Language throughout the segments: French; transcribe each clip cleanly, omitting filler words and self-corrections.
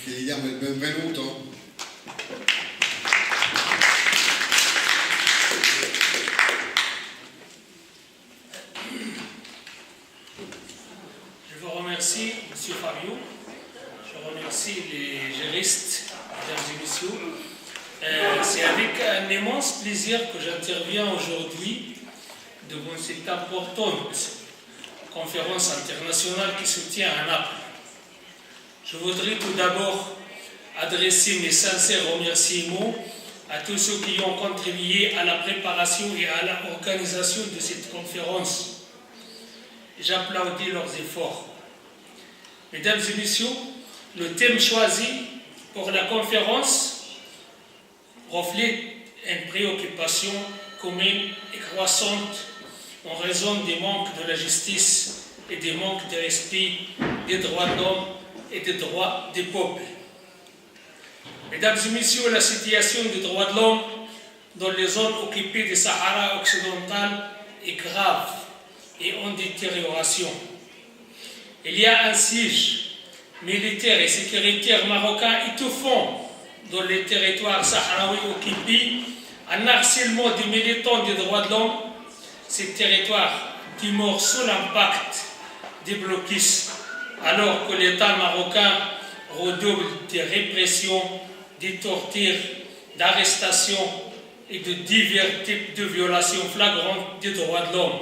che gli diamo il benvenuto. Je vous remercie, M. Fabio. Je remercie les juristes, mesdames et messieurs. C'est avec un immense plaisir que j'interviens aujourd'hui devant cette importante conférence internationale qui se tient à Naples. Je voudrais tout d'abord adresser mes sincères remerciements à tous ceux qui ont contribué à la préparation et à l'organisation de cette conférence. J'applaudis leurs efforts. Mesdames et messieurs, le thème choisi pour la conférence reflète une préoccupation commune et croissante en raison des manques de la justice et des manques de respect des droits de l'homme et des droits des peuples. Mesdames et messieurs, la situation des droits de l'homme dans les zones occupées du Sahara occidental est grave et en détérioration. Il y a un siège militaire et sécuritaire marocain étouffant dans les territoires sahraouis occupés, un harcèlement des militants des droits de l'homme. Ces territoires demeurent sous l'impact des blocus, alors que l'État marocain redouble des répressions, des tortures, d'arrestations et de divers types de violations flagrantes des droits de l'homme.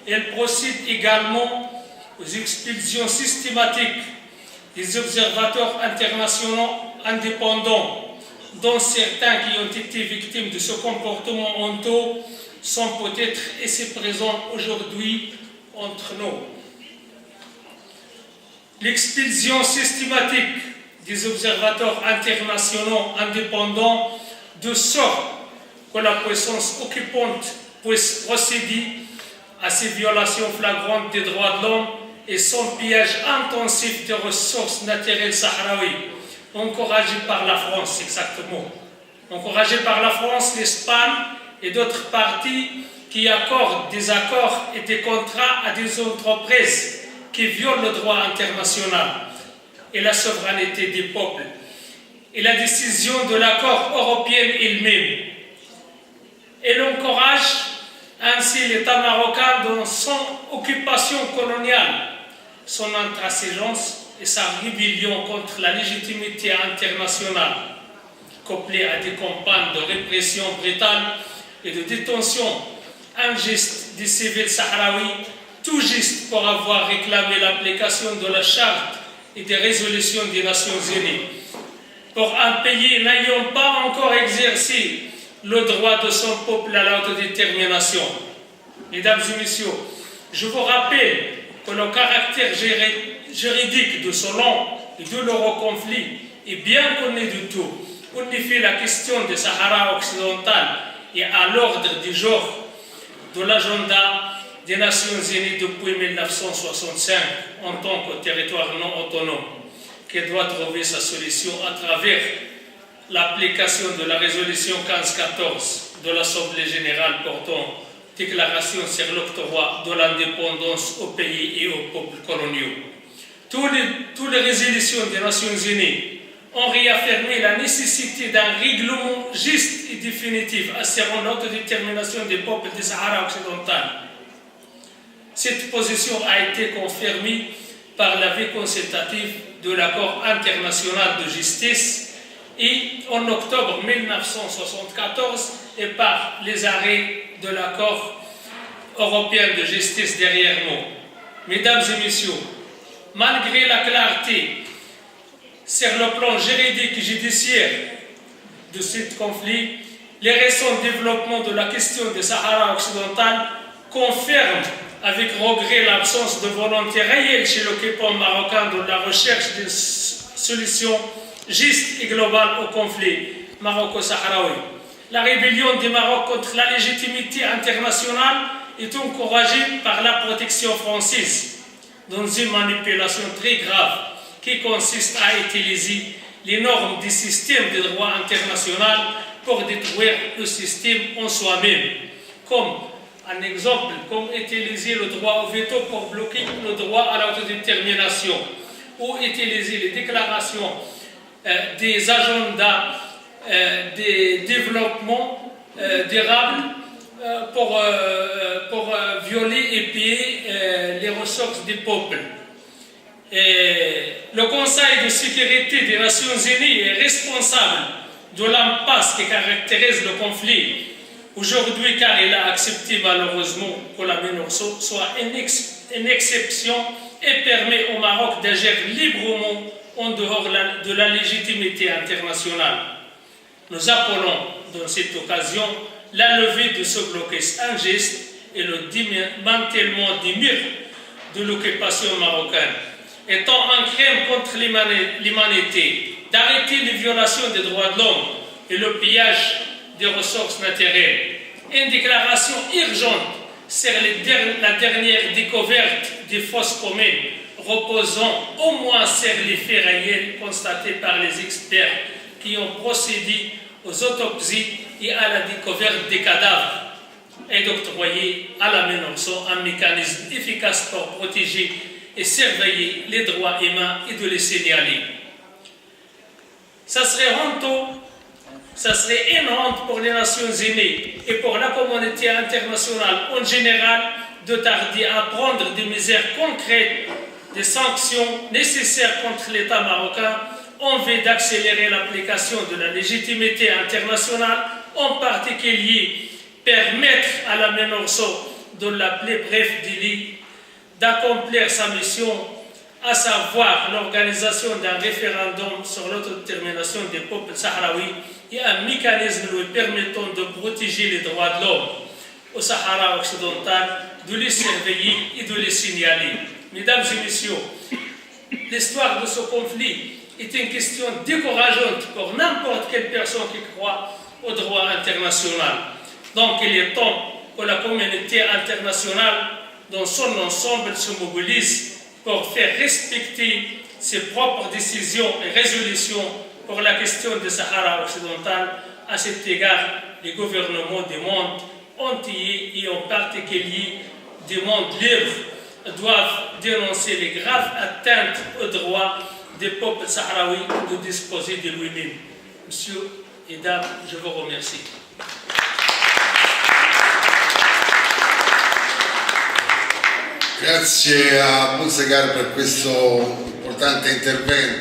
Elle procède également aux expulsions systématiques des observateurs internationaux indépendants, dont certains qui ont été victimes de ce comportement honteux sont peut-être ici présents aujourd'hui entre nous. L'expulsion systématique des observateurs internationaux indépendants de sorte que la puissance occupante puisse procéder à ces violations flagrantes des droits de l'homme et son pillage intensif des ressources naturelles sahraouies, encouragé par la France, exactement. Encouragé par la France, l'Espagne et d'autres parties qui accordent des accords et des contrats à des entreprises qui violent le droit international et la souveraineté des peuples et la décision de l'accord européen elle-même. Elle encourage ainsi l'État marocain dans son occupation coloniale, son intransigeance et sa rébellion contre la légitimité internationale, couplée à des campagnes de répression brutale et de détention injuste des civils sahraouis, tout juste pour avoir réclamé l'application de la charte et des résolutions des Nations Unies. Pour un pays n'ayant pas encore exercé le droit de son peuple à l'autodétermination. Mesdames et messieurs, je vous rappelle que le caractère juridique de ce long et douloureux conflit est bien connu de tout. En effet, la question du Sahara occidental est à l'ordre du jour de l'agenda des Nations Unies depuis 1965 en tant que territoire non autonome, qui doit trouver sa solution à travers l'application de la résolution 1514 de l'Assemblée générale portant déclaration sur l'octroi de l'indépendance aux pays et aux peuples coloniaux. Toutes les résolutions des Nations Unies ont réaffirmé la nécessité d'un règlement juste et définitif assurant l'autodétermination des peuples du Sahara occidental. Cette position a été confirmée par l'avis consultatif de l'accord international de justice et en octobre 1974 et par les arrêts de l'accord européen de justice derrière nous. Mesdames et messieurs, malgré la clarté sur le plan juridique et judiciaire de ce conflit, les récents développements de la question du Sahara occidental confirment avec regret l'absence de volonté réelle chez l'occupant marocain dans la recherche d'une solution juste et globale au conflit maroco-sahraoui. La rébellion du Maroc contre la légitimité internationale est encouragée par la protection française dans une manipulation très grave qui consiste à utiliser les normes du système de droit international pour détruire le système en soi-même. Comme un exemple, comme utiliser le droit au veto pour bloquer le droit à l'autodétermination ou utiliser les déclarations des agendas de développement durable pour violer et piller les ressources des peuples. Et le Conseil de sécurité des Nations Unies est responsable de l'impasse qui caractérise le conflit aujourd'hui, car il a accepté malheureusement que la MINURSO soit une exception et permet au Maroc d'agir librement en dehors de la légitimité internationale. Nous appelons dans cette occasion la levée de ce blocus injuste et le démantèlement des murs de l'occupation marocaine, étant un crime contre l'humanité, d'arrêter les violations des droits de l'homme et le pillage des ressources naturelles. Une déclaration urgente sur la dernière découverte des fosses communes, reposant au moins sur les faits réels constatés par les experts qui ont procédé aux autopsies et à la découverte des cadavres, et d'octroyer à la MINURSO un mécanisme efficace pour protéger et surveiller les droits humains et de les signaler. Ça serait honteux, ça serait une honte pour les Nations Unies et pour la communauté internationale en général de tarder à prendre des mesures concrètes, des sanctions nécessaires contre l'État marocain en vue d'accélérer l'application de la légitimité internationale, en particulier permettre à la MINURSO, de la plus bref délai, d'accomplir sa mission, à savoir l'organisation d'un référendum sur l'autodétermination des peuples sahraouis et un mécanisme lui permettant de protéger les droits de l'homme au Sahara occidental, de les surveiller et de les signaler. Mesdames et messieurs, l'histoire de ce conflit est une question décourageante pour n'importe quelle personne qui croit au droit international. Donc il est temps que la communauté internationale dans son ensemble se mobilise pour faire respecter ses propres décisions et résolutions pour la question du Sahara occidental. À cet égard, les gouvernements du monde entier et en particulier du monde libre doivent dénoncer les graves atteintes aux droits des peuples sahraouis de disposer de lui-même. Monsieur et dames, je vous remercie. Grazie a Bunsegar per questo importante intervento.